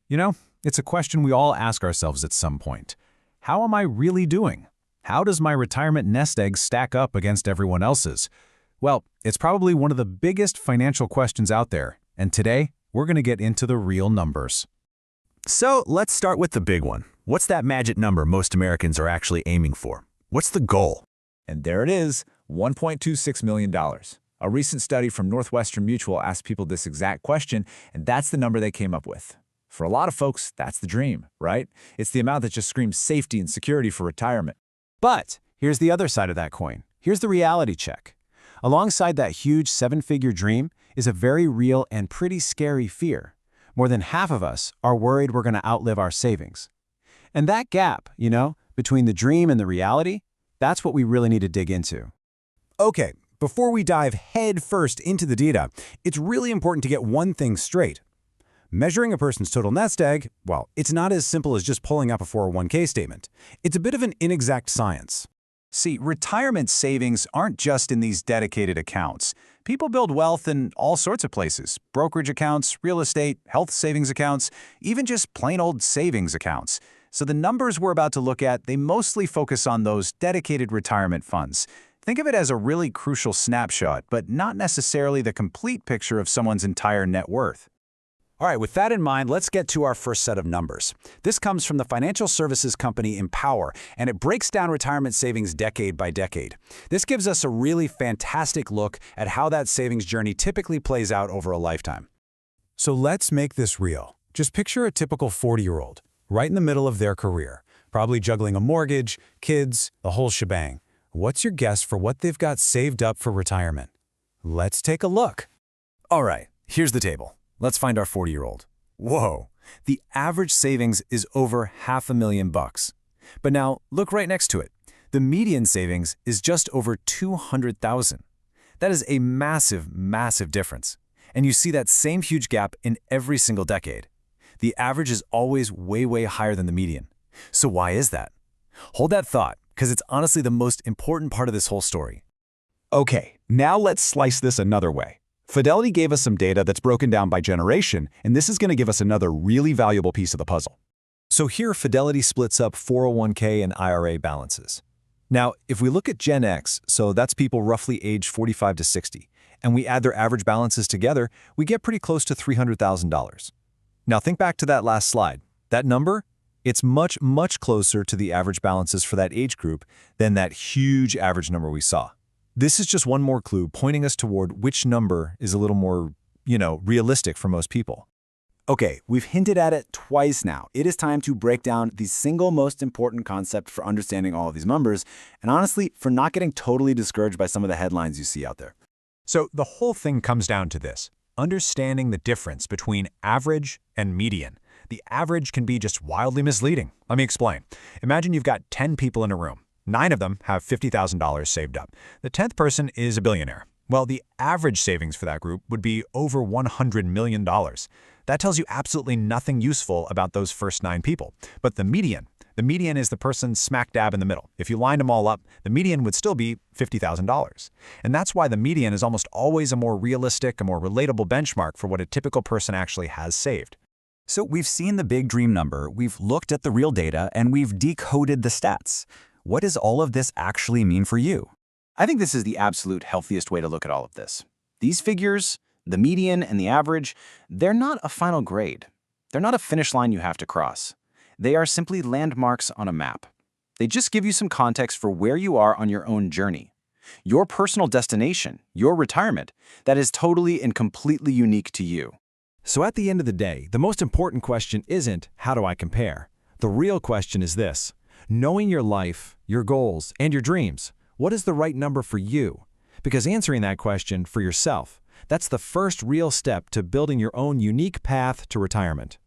You know, it's a question we all ask ourselves at some point. How am I really doing? How does my retirement nest egg stack up against everyone else's? Well, it's probably one of the biggest financial questions out there, and today, we're going to get into the real numbers. So let's start with the big one. What's that magic number most Americans are actually aiming for? What's the goal? And there it is, $1.26 million. A recent study from Northwestern Mutual asked people this exact question, and that's the number they came up with. For a lot of folks, that's the dream, right? It's the amount that just screams safety and security for retirement. But here's the other side of that coin. Here's the reality check. Alongside that huge seven-figure dream is a very real and pretty scary fear. More than half of us are worried we're going to outlive our savings. And that gap, between the dream and the reality, that's what we really need to dig into. Okay, before we dive head first into the data, it's really important to get one thing straight. Measuring a person's total nest egg, well, it's not as simple as just pulling up a 401k statement. It's a bit of an inexact science. See, retirement savings aren't just in these dedicated accounts. People build wealth in all sorts of places: brokerage accounts, real estate, health savings accounts, even just plain old savings accounts. So the numbers we're about to look at, they mostly focus on those dedicated retirement funds. Think of it as a really crucial snapshot, but not necessarily the complete picture of someone's entire net worth. All right, with that in mind, let's get to our first set of numbers. This comes from the financial services company Empower, and it breaks down retirement savings decade by decade. This gives us a really fantastic look at how that savings journey typically plays out over a lifetime. So let's make this real. Just picture a typical 40-year-old, right in the middle of their career, probably juggling a mortgage, kids, the whole shebang. What's your guess for what they've got saved up for retirement? Let's take a look. All right, here's the table. Let's find our 40-year-old. Whoa, the average savings is over $500,000. But now, look right next to it. The median savings is just over $200,000. That is a massive, massive difference. And you see that same huge gap in every single decade. The average is always way, way higher than the median. So why is that? Hold that thought, because it's honestly the most important part of this whole story. Okay, now let's slice this another way. Fidelity gave us some data that's broken down by generation, and this is going to give us another really valuable piece of the puzzle. So here, Fidelity splits up 401k and IRA balances. Now, if we look at Gen X, so that's people roughly aged 45 to 60, and we add their average balances together, we get pretty close to $300,000. Now think back to that last slide. That number? It's much, much closer to the average balances for that age group than that huge average number we saw. This is just one more clue pointing us toward which number is a little more, realistic for most people. Okay, we've hinted at it twice now. It is time to break down the single most important concept for understanding all of these numbers, and honestly, for not getting totally discouraged by some of the headlines you see out there. So the whole thing comes down to this: understanding the difference between average and median. The average can be just wildly misleading. Let me explain. Imagine you've got 10 people in a room. 9 of them have $50,000 saved up. The 10th person is a billionaire. Well, the average savings for that group would be over $100 million. That tells you absolutely nothing useful about those first 9 people. But the median is the person smack dab in the middle. If you lined them all up, the median would still be $50,000. And that's why the median is almost always a more realistic, a more relatable benchmark for what a typical person actually has saved. So we've seen the big dream number, we've looked at the real data, and we've decoded the stats. What does all of this actually mean for you? I think this is the absolute healthiest way to look at all of this. These figures, the median and the average, they're not a final grade. They're not a finish line you have to cross. They are simply landmarks on a map. They just give you some context for where you are on your own journey. Your personal destination, your retirement, that is totally and completely unique to you. So at the end of the day, the most important question isn't, how do I compare? The real question is this: knowing your life, your goals, and your dreams, what is the right number for you? Because answering that question for yourself, that's the first real step to building your own unique path to retirement.